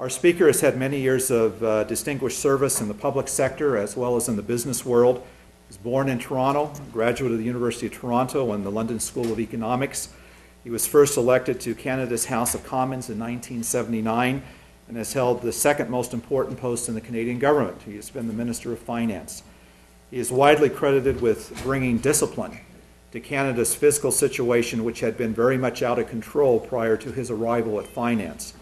Our speaker has had many years of distinguished service in the public sector as well as in the business world. He was born in Toronto, graduate of the University of Toronto and the London School of Economics. He was first elected to Canada's House of Commons in 1979 and has held the second most important post in the Canadian government. He has been the Minister of Finance. He is widely credited with bringing discipline to Canada's fiscal situation, which had been very much out of control prior to his arrival at finance.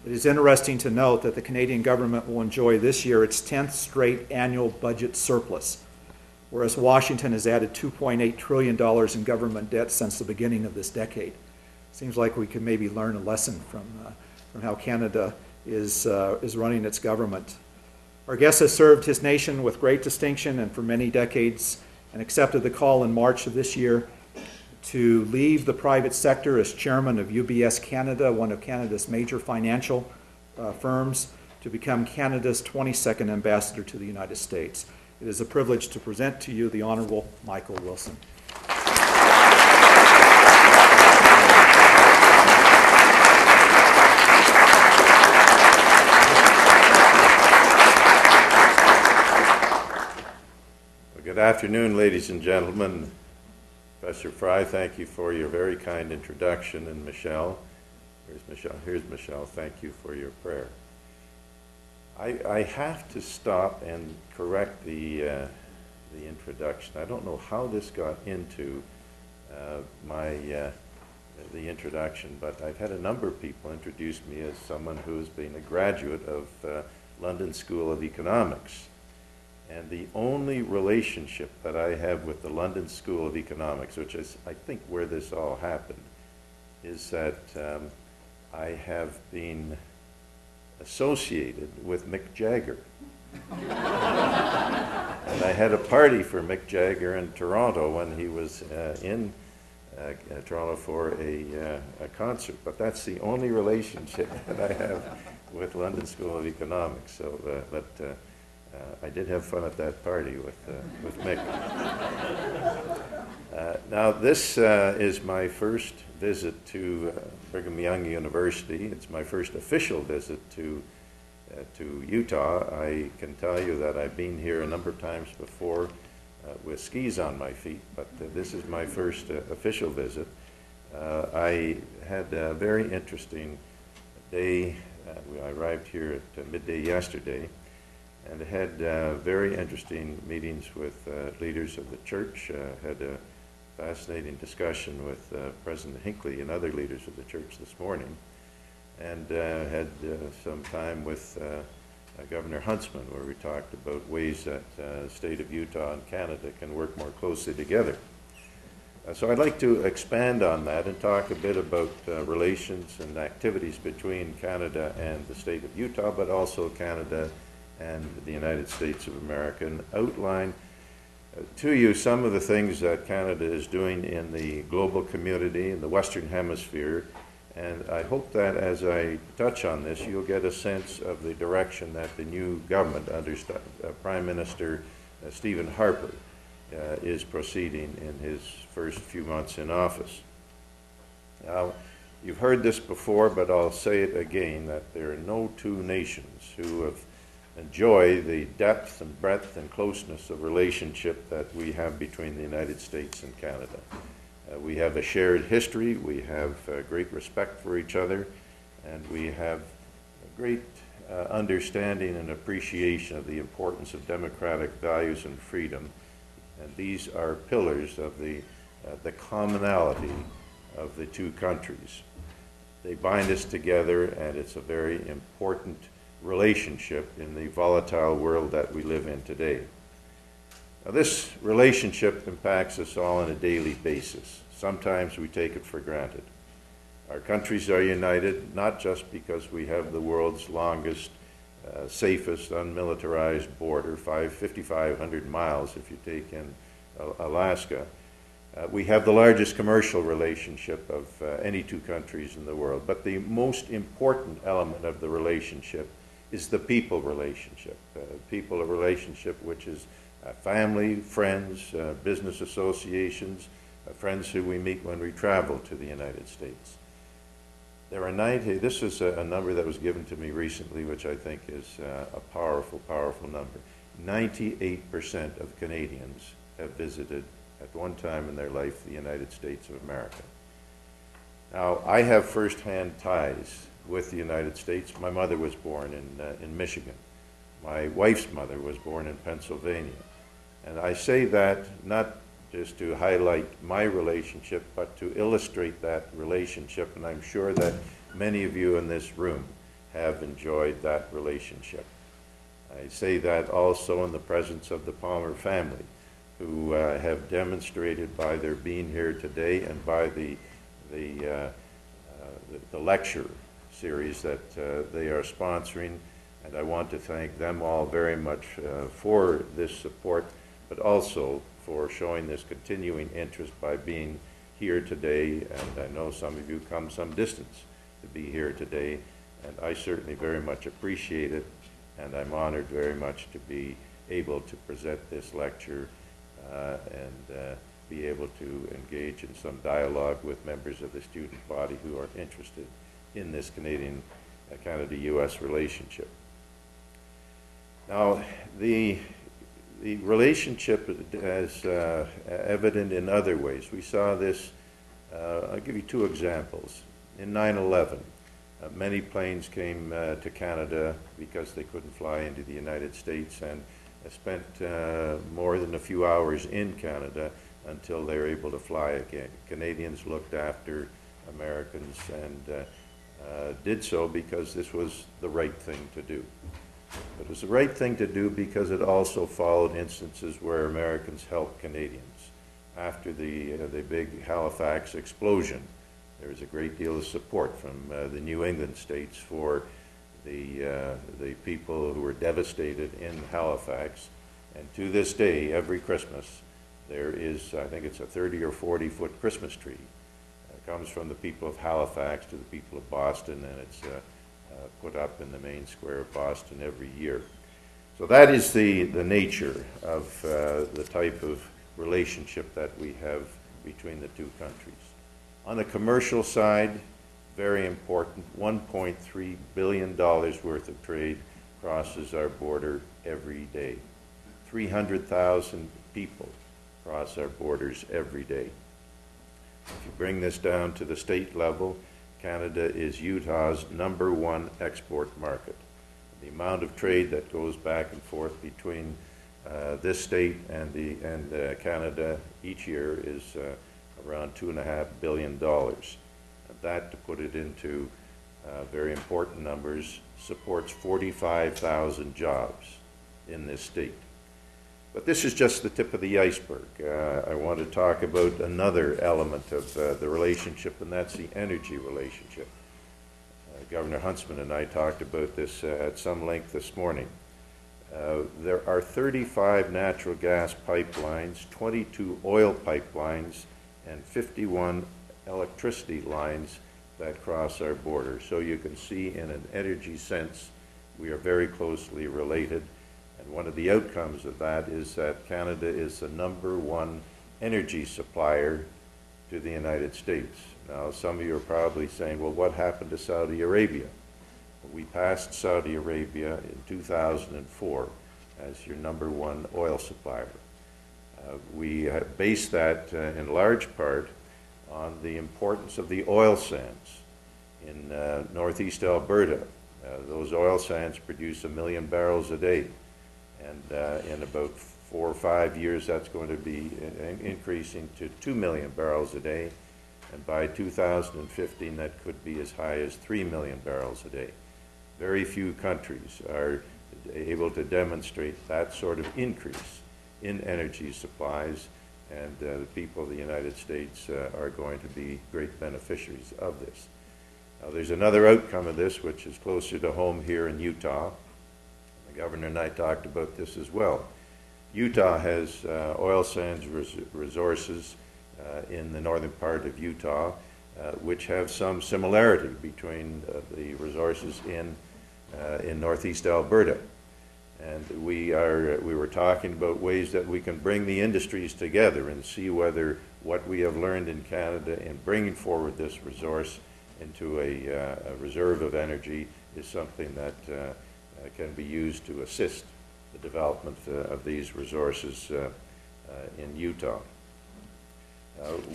It is interesting to note that the Canadian government will enjoy this year its 10th straight annual budget surplus, whereas Washington has added $2.8 trillion in government debt since the beginning of this decade. Seems like we could maybe learn a lesson from how Canada is running its government. Our guest has served his nation with great distinction and for many decades, and accepted the call in March of this year to leave the private sector as chairman of UBS Canada, one of Canada's major financial firms, to become Canada's 22nd ambassador to the United States. It is a privilege to present to you the Honorable Michael Wilson. Good afternoon, ladies and gentlemen. Professor Fry, thank you for your very kind introduction, and Michelle, here's Michelle, thank you for your prayer. I have to stop and correct the introduction. I don't know how this got into the introduction, but I've had a number of people introduce me as someone who's been a graduate of London School of Economics. And the only relationship that I have with the London School of Economics, which is, I think, where this all happened, is that I have been associated with Mick Jagger. And I had a party for Mick Jagger in Toronto when he was in Toronto for a concert. But that's the only relationship that I have with London School of Economics. So, I did have fun at that party with Mick. Now, this is my first visit to Brigham Young University. It's my first official visit to Utah. I can tell you that I've been here a number of times before with skis on my feet, but this is my first official visit. I had a very interesting day. I arrived here at midday yesterday, and had very interesting meetings with leaders of the church. Had a fascinating discussion with President Hinckley and other leaders of the church this morning, and had some time with Governor Huntsman, where we talked about ways that the state of Utah and Canada can work more closely together. So I'd like to expand on that and talk a bit about relations and activities between Canada and the state of Utah, but also Canada and the United States of America, and outline to you some of the things that Canada is doing in the global community, in the Western Hemisphere, and I hope that as I touch on this, you'll get a sense of the direction that the new government under Prime Minister Stephen Harper is proceeding in his first few months in office. Now, you've heard this before, but I'll say it again, that there are no two nations who have enjoy the depth and breadth and closeness of relationship that we have between the United States and Canada. We have a shared history, we have great respect for each other, and we have a great understanding and appreciation of the importance of democratic values and freedom. And these are pillars of the commonality of the two countries. They bind us together, and it's a very important relationship in the volatile world that we live in today. Now, this relationship impacts us all on a daily basis. Sometimes we take it for granted. Our countries are united not just because we have the world's longest, safest, unmilitarized border, 5,500 miles if you take in Alaska. We have the largest commercial relationship of any two countries in the world, but the most important element of the relationship is the people relationship. People relationship which is family, friends, business associations, friends who we meet when we travel to the United States. There are 90, this is a number that was given to me recently, which I think is a powerful, powerful number. 98% of Canadians have visited at one time in their life the United States of America. Now, I have firsthand ties with the United States. My mother was born in Michigan. My wife's mother was born in Pennsylvania. And I say that not just to highlight my relationship, but to illustrate that relationship. And I'm sure that many of you in this room have enjoyed that relationship. I say that also in the presence of the Palmer family, who have demonstrated by their being here today and by the lecture series that they are sponsoring. And I want to thank them all very much for this support, but also for showing this continuing interest by being here today. And I know some of you come some distance to be here today, and I certainly very much appreciate it, and I'm honored very much to be able to present this lecture and be able to engage in some dialogue with members of the student body who are interested in this Canada-US relationship. Now, the relationship is evident in other ways. We saw this, I'll give you two examples. In 9/11, many planes came to Canada because they couldn't fly into the United States, and spent more than a few hours in Canada until they were able to fly again. Canadians looked after Americans and did so because this was the right thing to do. It was the right thing to do because it also followed instances where Americans helped Canadians. After the big Halifax explosion, there was a great deal of support from the New England states for the people who were devastated in Halifax. And to this day, every Christmas, there is, I think it's a 30 or 40-foot Christmas tree. It comes from the people of Halifax to the people of Boston, and it's put up in the main square of Boston every year. So that is the nature of the type of relationship that we have between the two countries. On the commercial side, very important, $1.3 billion worth of trade crosses our border every day. 300,000 people cross our borders every day. If you bring this down to the state level, Canada is Utah's #1 export market. The amount of trade that goes back and forth between this state and Canada each year is around $2.5 billion. That, to put it into very important numbers, supports 45,000 jobs in this state. But this is just the tip of the iceberg. I want to talk about another element of the relationship, and that's the energy relationship. Governor Huntsman and I talked about this at some length this morning. There are 35 natural gas pipelines, 22 oil pipelines, and 51 electricity lines that cross our border. So you can see, in an energy sense, we are very closely related. And one of the outcomes of that is that Canada is the #1 energy supplier to the United States. Now, some of you are probably saying, well, what happened to Saudi Arabia? We passed Saudi Arabia in 2004 as your #1 oil supplier. We have based that in large part on the importance of the oil sands in northeast Alberta. Those oil sands produce 1 million barrels a day. And in about 4 or 5 years, that's going to be increasing to 2 million barrels a day. And by 2015, that could be as high as 3 million barrels a day. Very few countries are able to demonstrate that sort of increase in energy supplies, and the people of the United States are going to be great beneficiaries of this. Now, there's another outcome of this, which is closer to home here in Utah. The governor and I talked about this as well. Utah has oil sands resources in the northern part of Utah, which have some similarity between the resources in northeast Alberta. And we were talking about ways that we can bring the industries together and see whether what we have learned in Canada in bringing forward this resource into a reserve of energy is something that can be used to assist the development of these resources in Utah.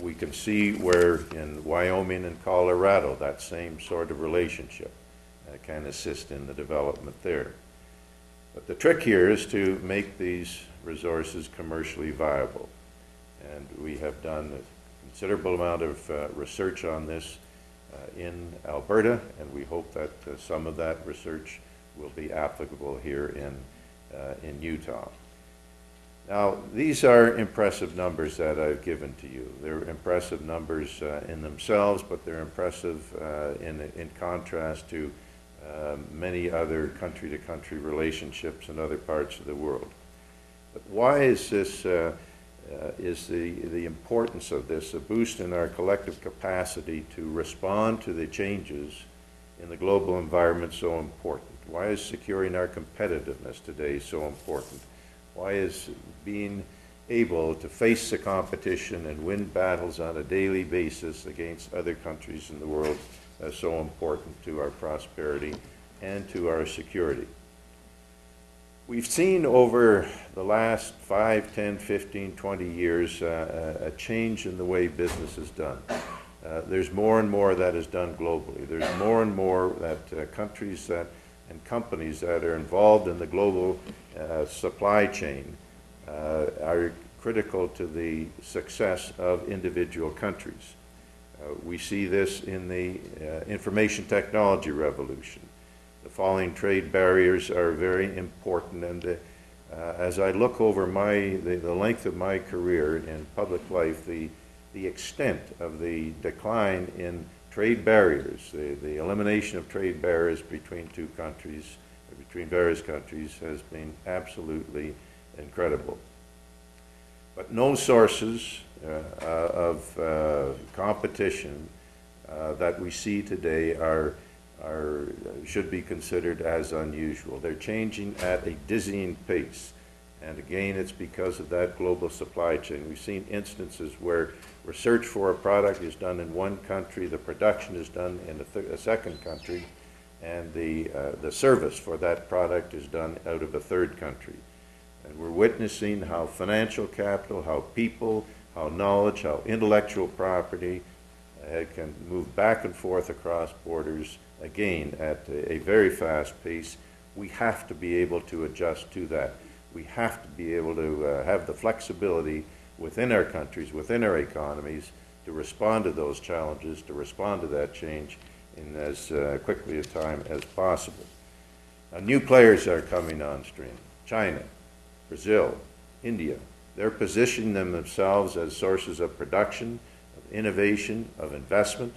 We can see where in Wyoming and Colorado that same sort of relationship can assist in the development there. But the trick here is to make these resources commercially viable. And we have done a considerable amount of research on this in Alberta, and we hope that some of that research will be applicable here in Utah. Now, these are impressive numbers that I've given to you. They're impressive numbers in themselves, but they're impressive in contrast to many other country-to-country relationships in other parts of the world. But why is this, is the importance of this, a boost in our collective capacity to respond to the changes in the global environment, so important? Why is securing our competitiveness today so important? Why is being able to face the competition and win battles on a daily basis against other countries in the world so important to our prosperity and to our security? We've seen over the last 5, 10, 15, 20 years a change in the way business is done. There's more and more that is done globally. There's more and more that countries and companies that are involved in the global supply chain are critical to the success of individual countries. We see this in the information technology revolution. The falling trade barriers are very important, and as I look over the length of my career in public life, the extent of the decline in trade barriers, the elimination of trade barriers between two countries, or between various countries, has been absolutely incredible. But no sources of competition that we see today should be considered as unusual. They're changing at a dizzying pace. And again, it's because of that global supply chain. We've seen instances where research for a product is done in one country, the production is done in a second country, and the service for that product is done out of a third country. And we're witnessing how financial capital, how people, how knowledge, how intellectual property can move back and forth across borders, again, at a very fast pace. We have to be able to adjust to that. We have to be able to have the flexibility within our countries, within our economies, to respond to those challenges, to respond to that change in as quickly a time as possible. Now, new players are coming on stream. China, Brazil, India. They're positioning themselves as sources of production, of innovation, of investment.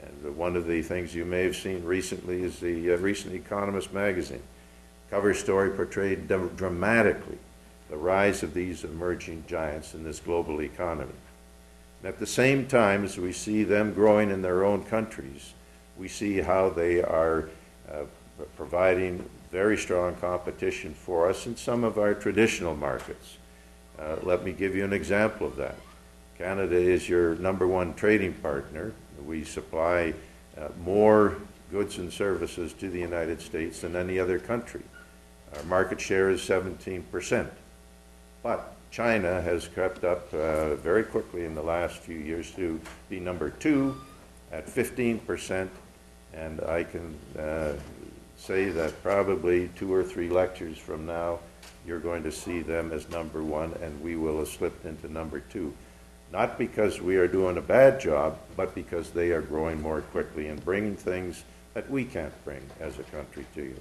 And one of the things you may have seen recently is the recent Economist magazine. Cover story portrayed dramatically the rise of these emerging giants in this global economy. And at the same time, as we see them growing in their own countries, we see how they are providing very strong competition for us in some of our traditional markets. Let me give you an example of that. Canada is your #1 trading partner. We supply more goods and services to the United States than any other country. Our market share is 17%. But China has crept up very quickly in the last few years to be #2 at 15%. And I can say that probably 2 or 3 lectures from now, you're going to see them as #1, and we will have slipped into #2. Not because we are doing a bad job, but because they are growing more quickly and bringing things that we can't bring as a country to you.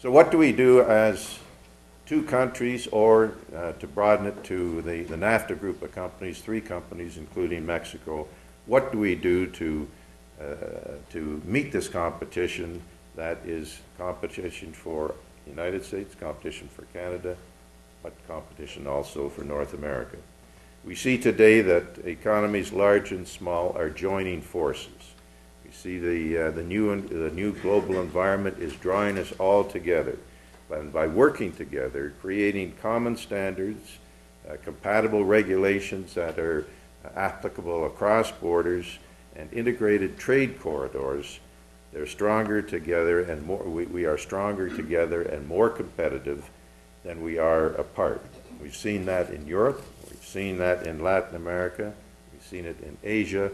So what do we do as two countries, or to broaden it to the NAFTA group of companies, 3 companies, including Mexico? What do we do to meet this competition that is competition for the United States, competition for Canada, but competition also for North America? We see today that economies large and small are joining forces. We see the new global environment is drawing us all together. And by working together, creating common standards, compatible regulations that are applicable across borders, and integrated trade corridors, they're stronger together and more, we are stronger together and more competitive than we are apart. We've seen that in Europe, we've seen that in Latin America, we've seen it in Asia,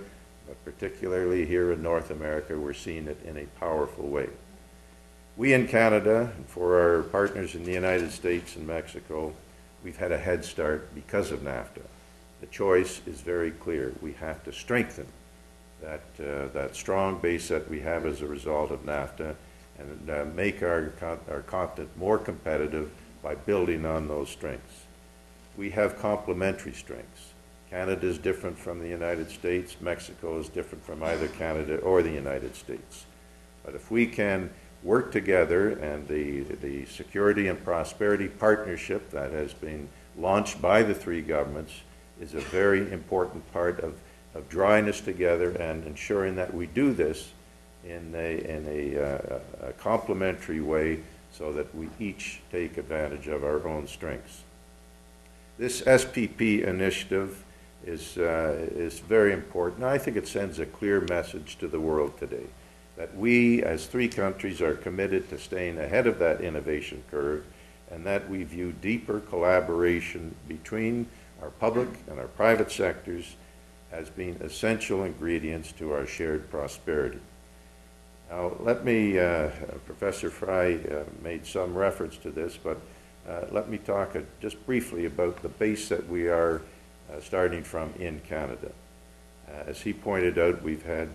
but particularly here in North America, we're seeing it in a powerful way. We in Canada, and for our partners in the United States and Mexico, we've had a head start because of NAFTA. The choice is very clear. We have to strengthen that strong base that we have as a result of NAFTA and make our continent more competitive by building on those strengths. We have complementary strengths. Canada is different from the United States. Mexico is different from either Canada or the United States. But if we can work together, and the Security and Prosperity Partnership that has been launched by the three governments is a very important part of drawing us together and ensuring that we do this in a complementary way so that we each take advantage of our own strengths. This SPP initiative is very important. I think it sends a clear message to the world today that we as three countries are committed to staying ahead of that innovation curve, and that we view deeper collaboration between our public and our private sectors as being essential ingredients to our shared prosperity. Now, let me, Professor Fry made some reference to this, but let me talk just briefly about the base that we are starting from in Canada. As he pointed out, we've had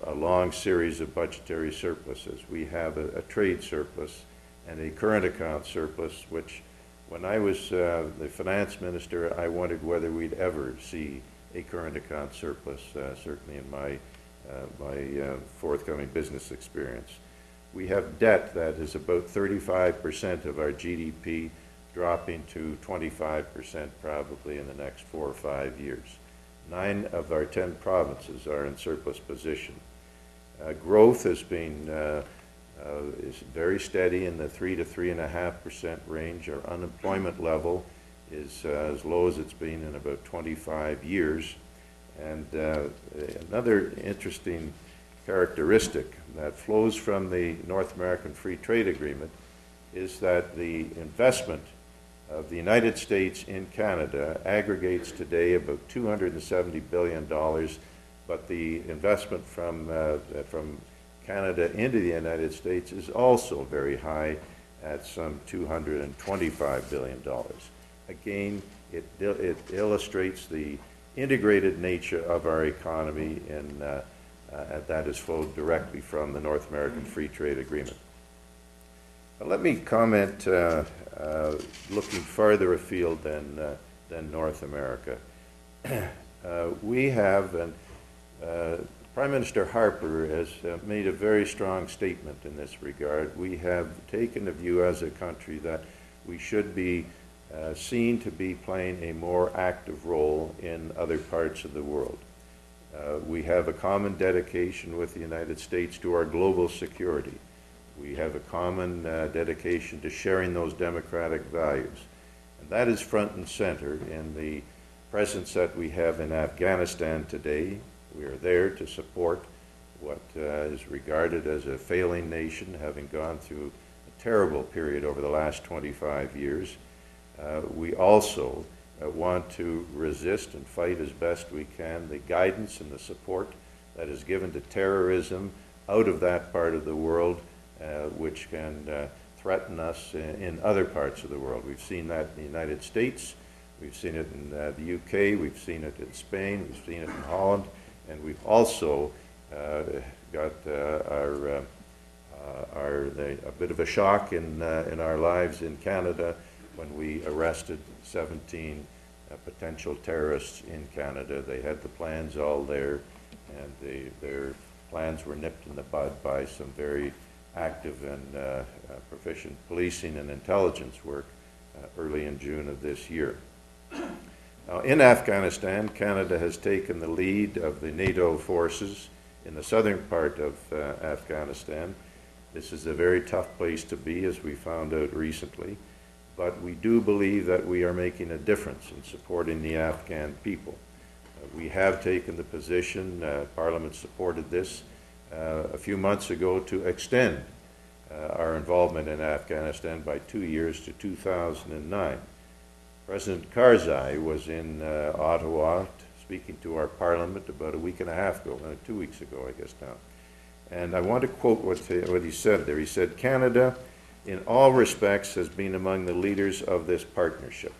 a long series of budgetary surpluses. We have a trade surplus and a current account surplus, which when I was the finance minister, I wondered whether we'd ever see a current account surplus, certainly in my forthcoming business experience. We have debt that is about 35% of our GDP, dropping to 25% probably in the next 4 or 5 years. 9 of our 10 provinces are in surplus position. Growth has been is very steady in the 3 to 3.5% range. Our unemployment level is as low as it's been in about 25 years. And another interesting characteristic that flows from the North American Free Trade Agreement is that the investment of the United States in Canada aggregates today about $270 billion, but the investment from Canada into the United States is also very high at some $225 billion. Again, it illustrates the integrated nature of our economy, and that is flowed directly from the North American Free Trade Agreement. Let me comment looking farther afield than North America. We have, and Prime Minister Harper has made a very strong statement in this regard. We have taken a view as a country that we should be seen to be playing a more active role in other parts of the world. We have a common dedication with the United States to our global security. We have a common dedication to sharing those democratic values. And that is front and center in the presence that we have in Afghanistan today. We are there to support what is regarded as a failing nation, having gone through a terrible period over the last 25 years. We also want to resist and fight as best we can the guidance and the support that is given to terrorism out of that part of the world, which can threaten us in other parts of the world. We've seen that in the United States, we've seen it in the UK, we've seen it in Spain, we've seen it in Holland, and we've also got a bit of a shock in our lives in Canada when we arrested 17 potential terrorists in Canada. They had the plans all there, and their plans were nipped in the bud by some very active and proficient policing and intelligence work early in June of this year. Now, in Afghanistan, Canada has taken the lead of the NATO forces in the southern part of Afghanistan. This is a very tough place to be, as we found out recently, but we do believe that we are making a difference in supporting the Afghan people. We have taken the position, Parliament supported this a few months ago, to extend our involvement in Afghanistan by 2 years to 2009. President Karzai was in Ottawa speaking to our Parliament about a week and a half ago, 2 weeks ago, I guess now. And I want to quote what he said there. He said, "Canada, in all respects, has been among the leaders of this partnership.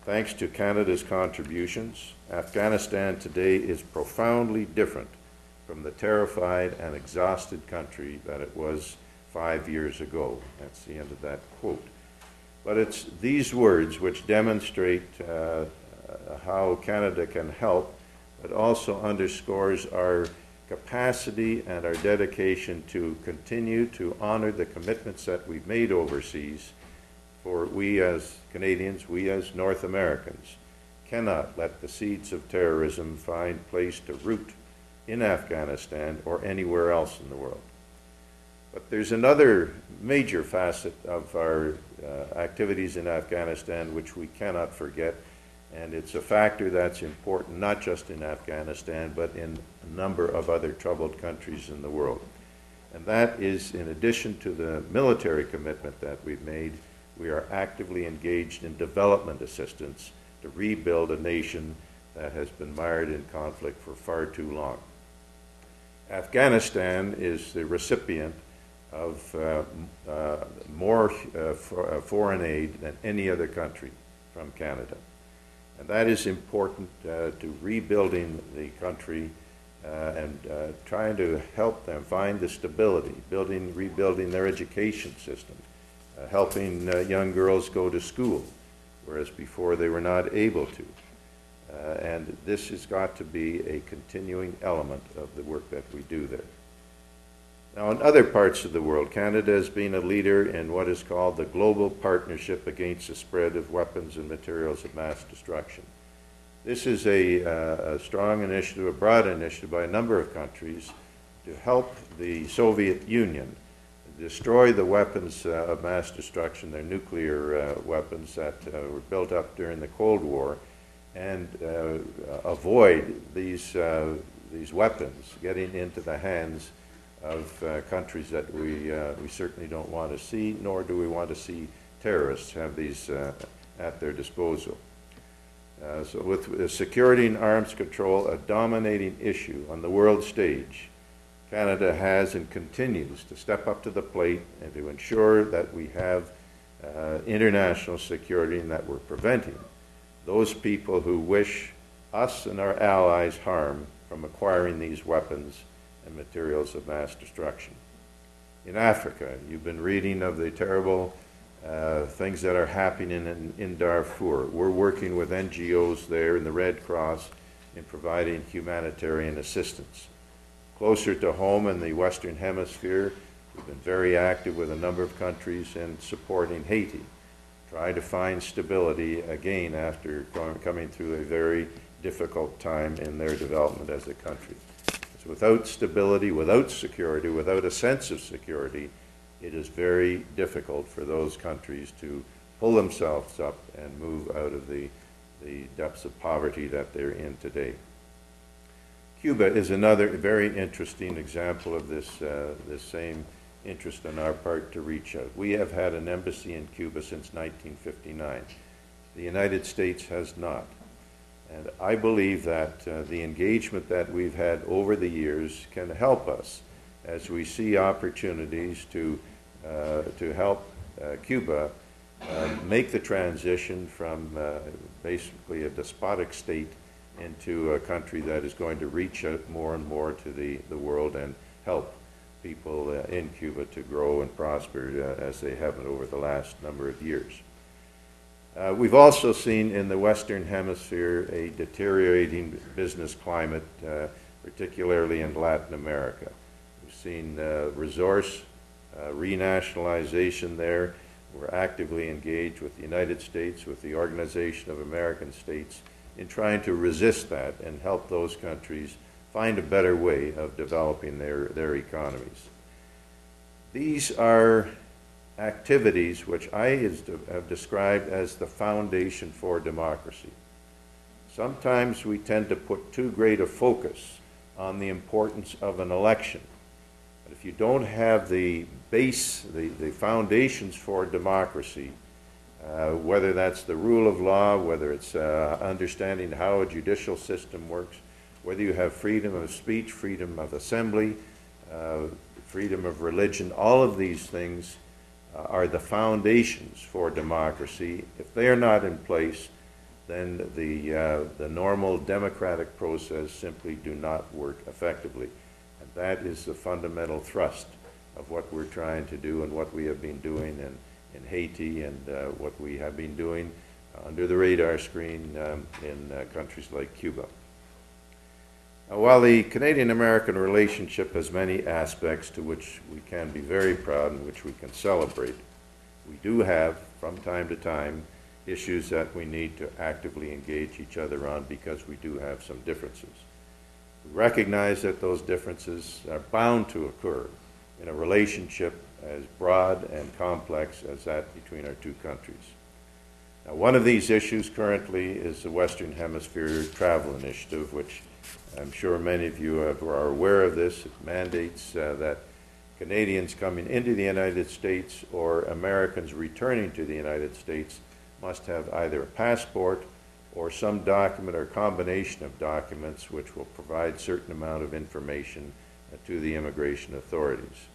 Thanks to Canada's contributions, Afghanistan today is profoundly different from the terrified and exhausted country that it was 5 years ago." That's the end of that quote. But it's these words which demonstrate how Canada can help, but also underscores our capacity and our dedication to continue to honor the commitments that we've made overseas. For we as Canadians, we as North Americans, cannot let the seeds of terrorism find place to root in Afghanistan or anywhere else in the world. But there's another major facet of our activities in Afghanistan which we cannot forget, and it's a factor that's important not just in Afghanistan but in a number of other troubled countries in the world. And that is, in addition to the military commitment that we've made, we are actively engaged in development assistance to rebuild a nation that has been mired in conflict for far too long. Afghanistan is the recipient of more foreign aid than any other country from Canada. And that is important to rebuilding the country and trying to help them find the stability, rebuilding their education system, helping young girls go to school, whereas before they were not able to. And this has got to be a continuing element of the work that we do there. Now, in other parts of the world, Canada has been a leader in what is called the Global Partnership Against the Spread of Weapons and Materials of Mass Destruction. This is a strong initiative, a broad initiative by a number of countries to help the Soviet Union destroy the weapons of mass destruction, their nuclear weapons that were built up during the Cold War, and avoid these weapons getting into the hands of countries that we certainly don't want to see, nor do we want to see terrorists have these at their disposal. So with security and arms control a dominating issue on the world stage, Canada has and continues to step up to the plate and to ensure that we have international security and that we're preventing those people who wish us and our allies harm from acquiring these weapons and materials of mass destruction. In Africa, you've been reading of the terrible things that are happening in Darfur. We're working with NGOs there and the Red Cross in providing humanitarian assistance. Closer to home in the Western Hemisphere, we've been very active with a number of countries in supporting Haiti, trying to find stability again after coming through a very difficult time in their development as a country. So without stability, without security, without a sense of security, it is very difficult for those countries to pull themselves up and move out of the depths of poverty that they're in today. Cuba is another very interesting example of this same interest on our part to reach out. We have had an embassy in Cuba since 1959. The United States has not. And I believe that the engagement that we've had over the years can help us as we see opportunities to help Cuba make the transition from basically a despotic state into a country that is going to reach out more and more to the world and help people in Cuba to grow and prosper as they have over the last number of years. We've also seen in the Western Hemisphere a deteriorating business climate, particularly in Latin America. We've seen resource renationalization there. We're actively engaged with the United States, with the Organization of American States, in trying to resist that and help those countries find a better way of developing their economies. These are activities which I have described as the foundation for democracy. Sometimes we tend to put too great a focus on the importance of an election. But if you don't have the base, the foundations for democracy, whether that's the rule of law, whether it's understanding how a judicial system works, whether you have freedom of speech, freedom of assembly, freedom of religion, all of these things are the foundations for democracy. If they are not in place, then the normal democratic process simply do not work effectively. And that is the fundamental thrust of what we're trying to do and what we have been doing in Haiti and what we have been doing under the radar screen in countries like Cuba. Now, while the Canadian-American relationship has many aspects to which we can be very proud and which we can celebrate, we do have, from time to time, issues that we need to actively engage each other on because we do have some differences. We recognize that those differences are bound to occur in a relationship as broad and complex as that between our two countries. Now, one of these issues currently is the Western Hemisphere Travel Initiative, which I'm sure many of you are aware of this. It mandates that Canadians coming into the United States or Americans returning to the United States must have either a passport or some document or combination of documents which will provide certain amount of information to the immigration authorities.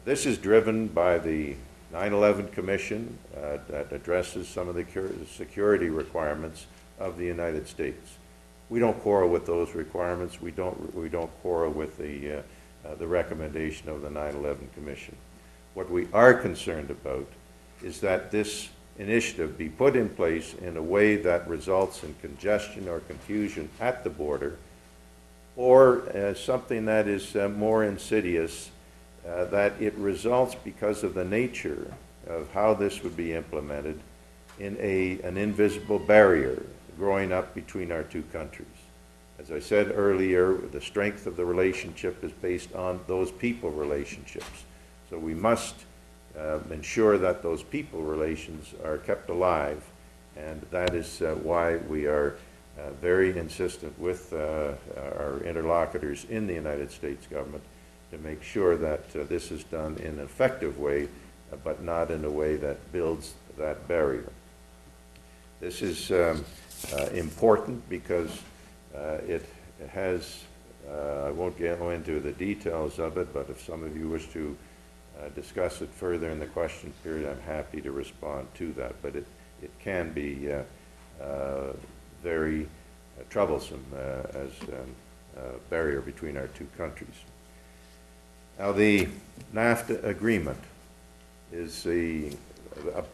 This is driven by the 9/11 Commission that addresses some of the security requirements of the United States. We don't quarrel with those requirements. We don't quarrel with the recommendation of the 9/11 Commission. What we are concerned about is that this initiative be put in place in a way that results in congestion or confusion at the border, or something that is more insidious, that it results, because of the nature of how this would be implemented, in an invisible barrier growing up between our two countries. As I said earlier, the strength of the relationship is based on those people relationships. So we must ensure that those people relations are kept alive, and that is why we are very insistent with our interlocutors in the United States government to make sure that this is done in an effective way, but not in a way that builds that barrier. This is important because it has, I won't go into the details of it, but if some of you wish to discuss it further in the question period, I'm happy to respond to that. But it can be very troublesome as a barrier between our two countries. Now, the NAFTA agreement is a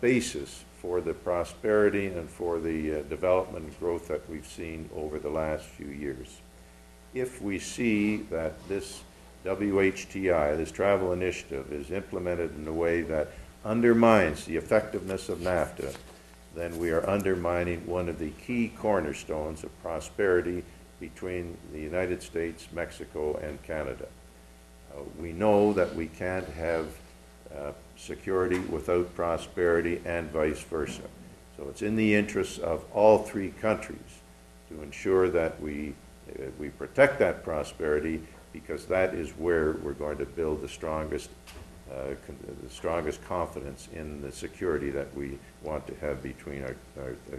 basis for the prosperity and for the development and growth that we've seen over the last few years. If we see that this WHTI, this travel initiative, is implemented in a way that undermines the effectiveness of NAFTA, then we are undermining one of the key cornerstones of prosperity between the United States, Mexico, and Canada. We know that we can't have security without prosperity and vice versa. So it's in the interests of all three countries to ensure that we protect that prosperity, because that is where we're going to build the strongest confidence in the security that we want to have between our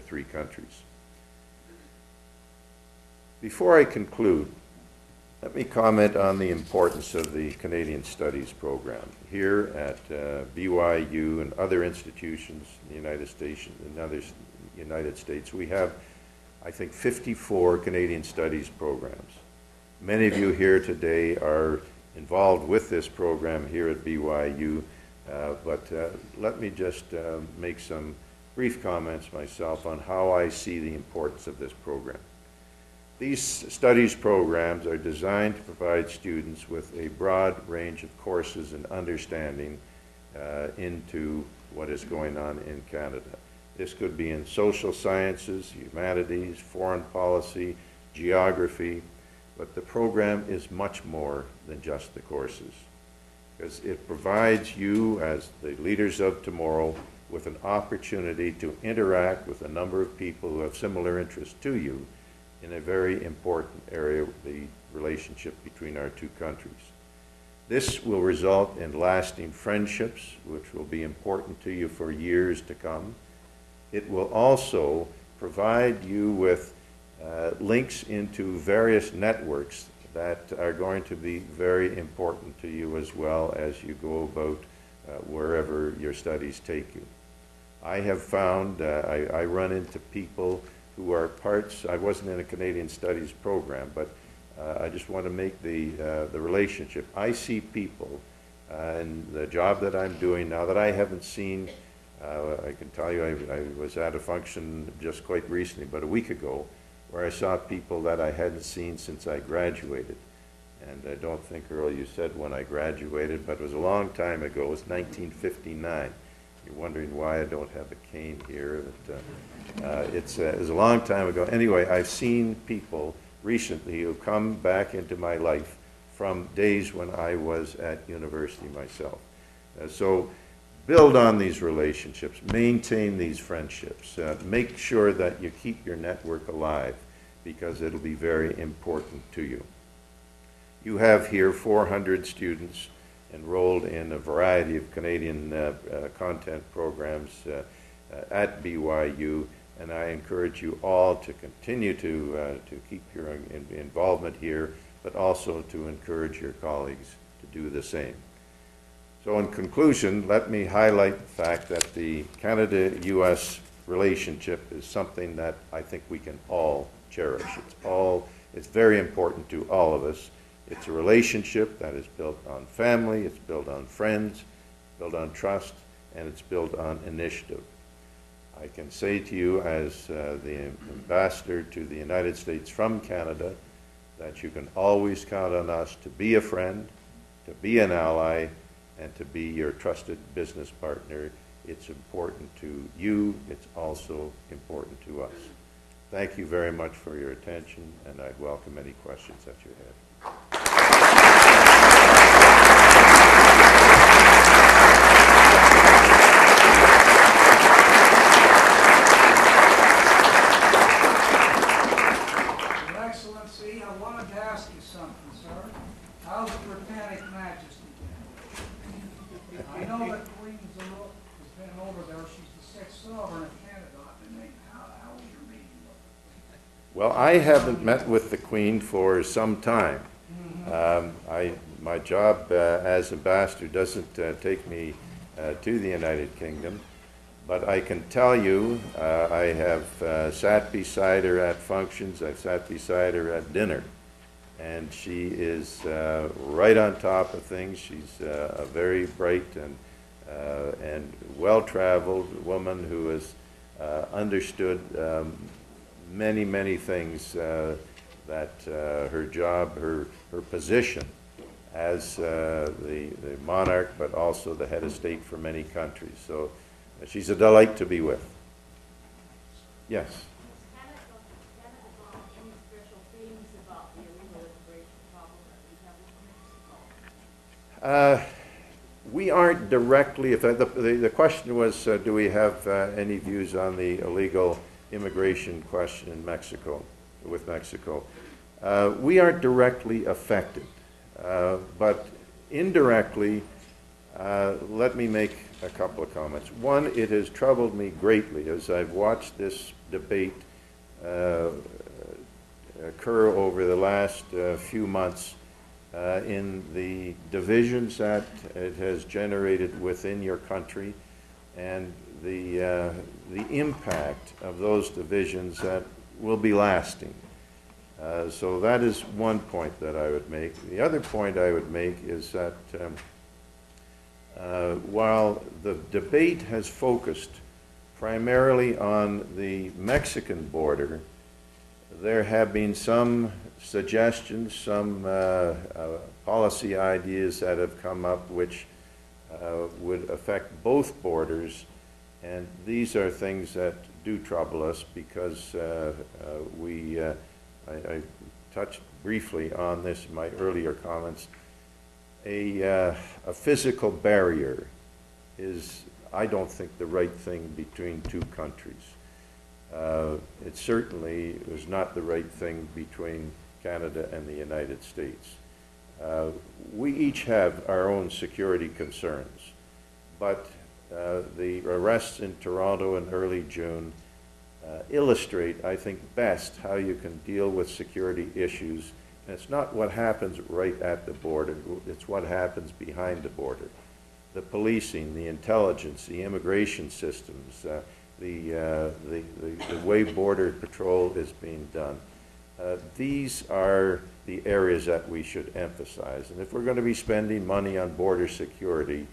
three countries. Before I conclude, let me comment on the importance of the Canadian Studies program. Here at BYU and other institutions in the United States, we have, I think, 54 Canadian Studies programs. Many of you here today are involved with this program here at BYU, but let me just make some brief comments myself on how I see the importance of this program. These studies programs are designed to provide students with a broad range of courses and understanding into what is going on in Canada. This could be in social sciences, humanities, foreign policy, geography, but the program is much more than just the courses, because it provides you, as the leaders of tomorrow, with an opportunity to interact with a number of people who have similar interests to you in a very important area of the relationship between our two countries. This will result in lasting friendships, which will be important to you for years to come. It will also provide you with links into various networks that are going to be very important to you as well as you go about wherever your studies take you. I have found, I run into people who are parts, I wasn't in a Canadian Studies program, but I just want to make the relationship. I see people in the job that I'm doing now that I haven't seen. I can tell you I was at a function just quite recently, about a week ago, where I saw people that I hadn't seen since I graduated. And I don't think, Earl, you said when I graduated, but it was a long time ago. It was 1959. You're wondering why I don't have a cane here. But, it was a long time ago. Anyway, I've seen people recently who come back into my life from days when I was at university myself. So build on these relationships, maintain these friendships, make sure that you keep your network alive because it'll be very important to you. You have here 400 students enrolled in a variety of Canadian content programs at BYU, and I encourage you all to continue to keep your involvement here, but also to encourage your colleagues to do the same. So in conclusion, let me highlight the fact that the Canada-U.S. relationship is something that I think we can all cherish. It's very important to all of us. It's a relationship that is built on family, it's built on friends, built on trust, and it's built on initiative. I can say to you as the ambassador to the United States from Canada that you can always count on us to be a friend, to be an ally, and to be your trusted business partner. It's important to you, it's also important to us. Thank you very much for your attention, and I'd welcome any questions that you have. Your Excellency, I wanted to ask you something, sir. How's the Britannic Majesty doing? I know that Queen has been over there. She's the 6th sovereign of Canada. How was your meeting with her? Well, I haven't met with the Queen for some time. My job as ambassador doesn't take me to the United Kingdom, but I can tell you I have sat beside her at functions, I've sat beside her at dinner, and she is right on top of things. She's a very bright and well-traveled woman who has understood many, many things that her job, her position as the monarch, but also the head of state for many countries. So she's a delight to be with. Yes? Has Canada got any special feelings about the illegal immigration problem that we have with Mexico? We aren't directly, if the question was, do we have any views on the illegal immigration question in Mexico, with Mexico? We aren't directly affected, but indirectly, let me make a couple of comments. One, it has troubled me greatly as I've watched this debate occur over the last few months in the divisions that it has generated within your country and the impact of those divisions that will be lasting. So that is one point that I would make. The other point I would make is that while the debate has focused primarily on the Mexican border, there have been some suggestions, some policy ideas that have come up which would affect both borders, and these are things that do trouble us because I touched briefly on this in my earlier comments. A physical barrier is I don't think, the right thing between two countries. It certainly was not the right thing between Canada and the United States. We each have our own security concerns, but the arrests in Toronto in early June illustrate, I think, best how you can deal with security issues. And it's not what happens right at the border, it's what happens behind the border. The policing, the intelligence, the immigration systems, the way Border Patrol is being done. These are the areas that we should emphasize. And if we're going to be spending money on border security,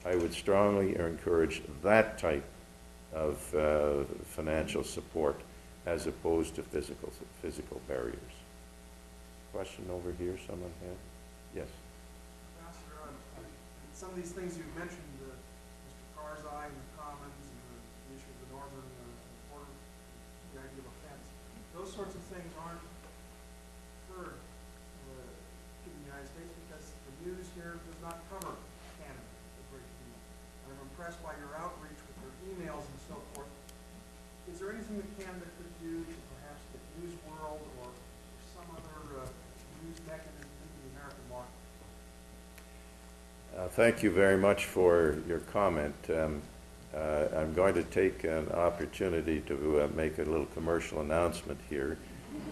I would strongly encourage that type of financial support as opposed to physical barriers. Question over here, someone had? Yes. Ambassador, some of these things you've mentioned, Mr. Karzai and the Commons and the issue of the northern border, the idea of a fence, those sorts of things aren't heard in the United States because the news here does not cover Canada a great deal. I'm impressed by your outreach with your emails and so forth. Is there anything that Canada could do to perhaps get News World or some other news mechanism into the American market? Thank you very much for your comment. I'm going to take an opportunity to make a little commercial announcement here.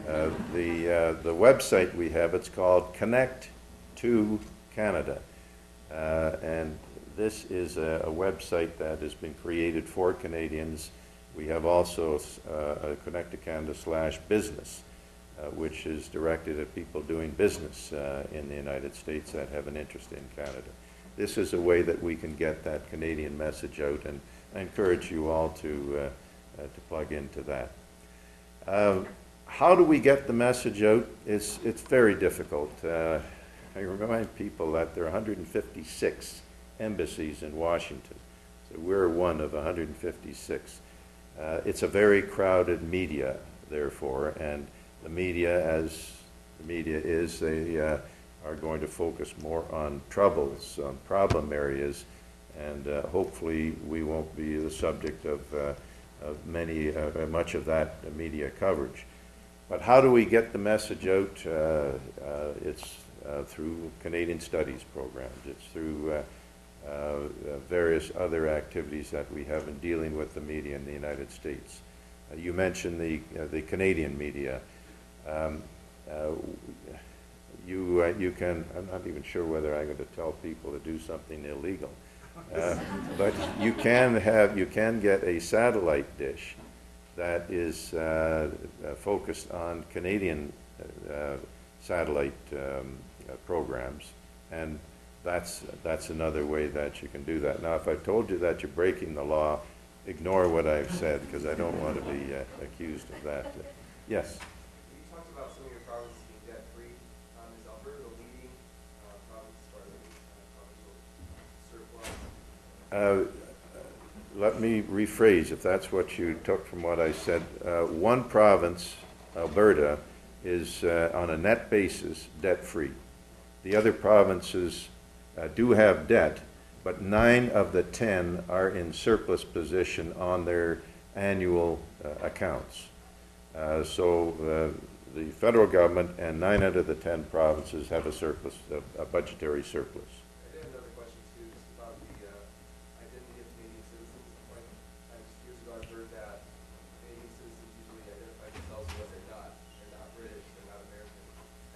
The website we have, it's called Connect to Canada. And this is a website that has been created for Canadians. We have also a Connect to Canada /business, which is directed at people doing business in the United States that have an interest in Canada. This is a way that we can get that Canadian message out, and I encourage you all to plug into that. How do we get the message out? It's very difficult. I remind people that there are 156 embassies in Washington, so we're one of 156. It's a very crowded media, therefore, and the media, as the media is, they are going to focus more on troubles, on problem areas, and hopefully we won't be the subject of much of that media coverage. But how do we get the message out? It's through Canadian Studies programs. It's through various other activities that we have in dealing with the media in the United States. You mentioned the Canadian media. You can, I'm not even sure whether I'm going to tell people to do something illegal, but you can get a satellite dish that is focused on Canadian satellite programs, and that's another way that you can do that. Now, if I've told you that you're breaking the law, ignore what I've said, because I don't want to be accused of that. Yes? You talked about some of your provinces being debt-free. Is Alberta the leading province as far as surplus? Let me rephrase, if that's what you took from what I said. One province, Alberta, is on a net basis debt-free. The other provinces do have debt, but 9 of the 10 are in surplus position on their annual accounts. So the federal government and 9 out of the 10 provinces have a surplus, a budgetary surplus. I did have another question too, just about the identity of Canadian citizens. Years ago I've heard that Canadian citizens usually identify themselves as what they're not. They're not British, they're not American.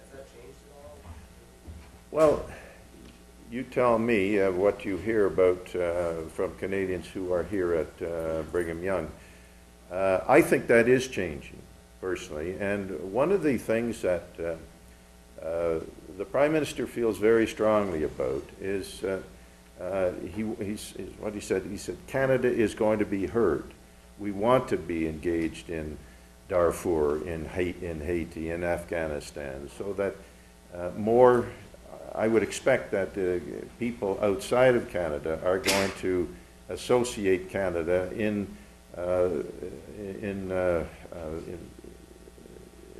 Has that changed at all? Well, you tell me what you hear about from Canadians who are here at Brigham Young. I think that is changing, personally, and one of the things that the Prime Minister feels very strongly about is what he said. He said, Canada is going to be heard. We want to be engaged in Darfur, in Haiti, in Afghanistan, so that I would expect that people outside of Canada are going to associate Canada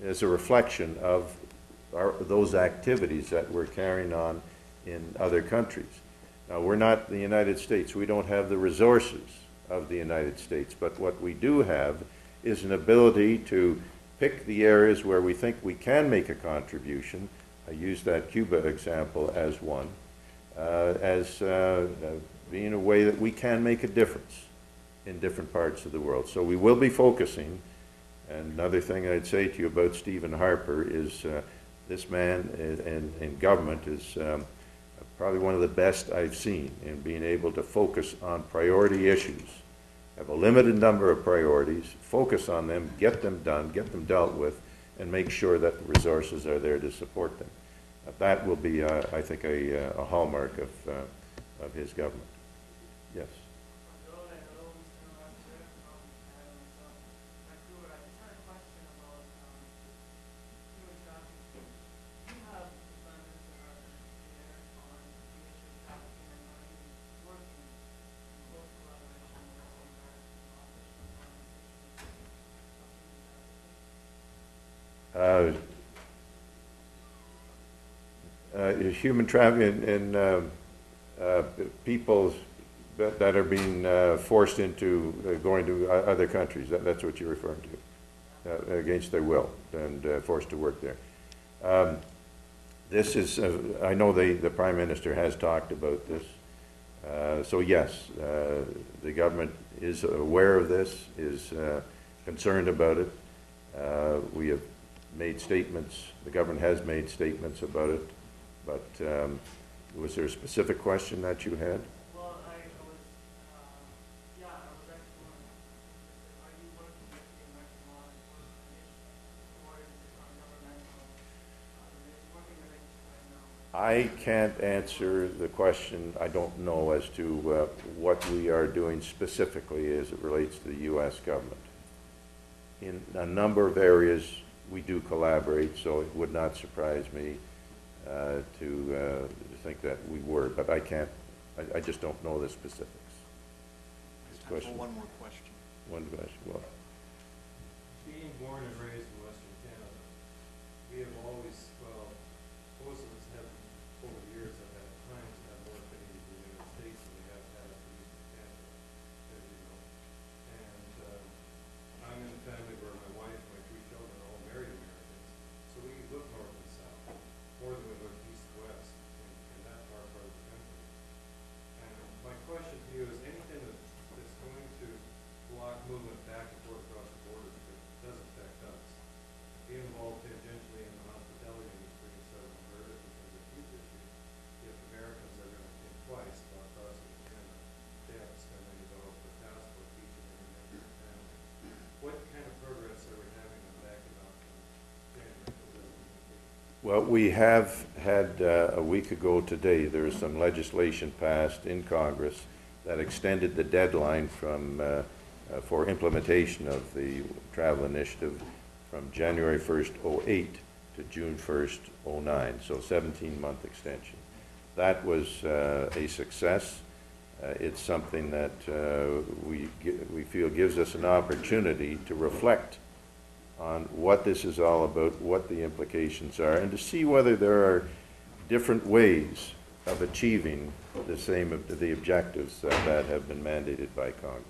as a reflection of those activities that we're carrying on in other countries. Now, we're not the United States. We don't have the resources of the United States, but what we do have is an ability to pick the areas where we think we can make a contribution. I used that Cuba example as one, being a way that we can make a difference in different parts of the world. So we will be focusing. And another thing I'd say to you about Stephen Harper is this man in government is probably one of the best I've seen in being able to focus on priority issues, have a limited number of priorities, focus on them, get them done, get them dealt with, and make sure that the resources are there to support them. That will be, I think, a hallmark of his government. Yes. Human trafficking and people that are being forced into going to other countries. That's what you're referring to, against their will and forced to work there. This is, I know the Prime Minister has talked about this. So yes, the government is aware of this, is concerned about it. We have made statements, the government has made statements about it, but was there a specific question that you had? Well, I was, yeah, I was actually wondering, are you working with the American law enforcement or is it non-governmental? Working with it right now? I can't answer the question. I don't know as to what we are doing specifically as it relates to the U.S. government. In a number of areas, we do collaborate, so it would not surprise me to think that we were, but I can't, I just don't know the specifics. Question. One more question. One question. Well, being born and raised in Western Canada, we have always, well, most of us have, over the years, have had time to have more affinity to the United States than we have had to Canada, as you know. And I'm in a family where my wife and my three children are all married Americans, so we look north and south more than we look east and west in that part of the country. And my question to you is, anything that's going to block movement back and forth across the border that does affect us, be involved tangentially in the hospitality industry in southern Alberta because of food issues. If Americans are going to think twice about crossing the Canada, they have to spend $90 per passport each and every member of the family. What kind of progress are we having on backing up January 2018? well, we have had a week ago today, there was some legislation passed in Congress that extended the deadline from for implementation of the travel initiative from January 1st, 08 to June 1st, 09, so 17-month extension. That was a success. It's something that we feel gives us an opportunity to reflect on what this is all about, what the implications are, and to see whether there are different ways of achieving the objectives that have been mandated by Congress.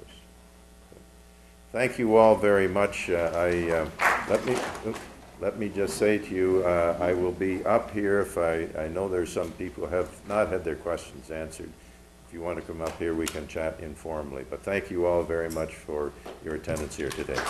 Thank you all very much. Let me just say to you, I will be up here if I know there's some people who have not had their questions answered. If you want to come up here, we can chat informally. But thank you all very much for your attendance here today.